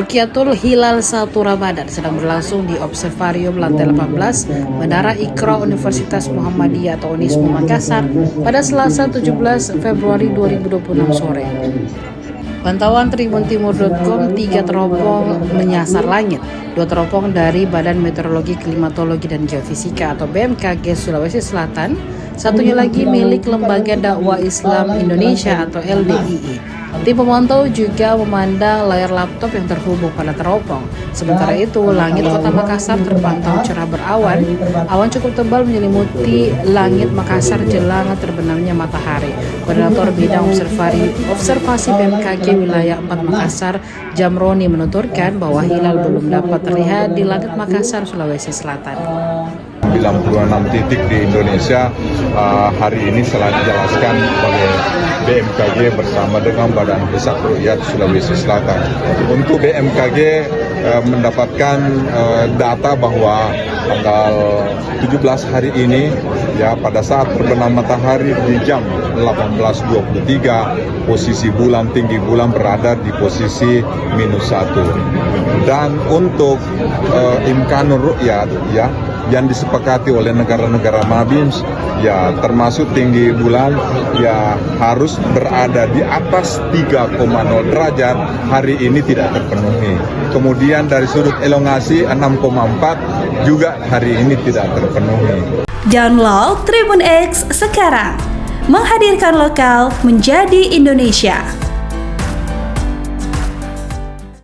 Rukyatul Hilal 1 Ramadan sedang berlangsung di Observarium lantai 18 Menara Iqra Universitas Muhammadiyah atau Unismu Makassar pada Selasa 17 Februari 2026 sore. Pantauan tribuntimur.com, 3 teropong menyasar langit, 2 teropong dari Badan Meteorologi, Klimatologi, dan Geofisika atau BMKG Sulawesi Selatan, satunya lagi milik Lembaga Dakwah Islam Indonesia atau LDII. Tim pemantau juga memandang layar laptop yang terhubung pada teropong. Sementara itu, langit kota Makassar terpantau cerah berawan. Awan cukup tebal menyelimuti langit Makassar jelang terbenamnya matahari. Koordinator Bidang Observasi BMKG Wilayah 4 Makassar, Jamroni, menuturkan bahwa hilal belum dapat terlihat di langit Makassar, Sulawesi Selatan. 96 titik di Indonesia hari ini telah dijelaskan oleh BMKG bersama dengan Badan Hisab Ruqyah Sulawesi Selatan. Untuk BMKG mendapatkan data bahwa tanggal 17 hari ini ya pada saat terbenam matahari di jam 18.23 posisi bulan, tinggi bulan berada di posisi -1. Dan untuk imkanur ru'yat ya yang disepakati oleh negara-negara Mabins ya termasuk tinggi bulan ya harus berada di atas 3,0 derajat hari ini tidak terpenuhi. Kemudian dari sudut elongasi 6,4 juga hari ini tidak terpenuhi. Download Tribun X sekarang, menghadirkan lokal menjadi Indonesia.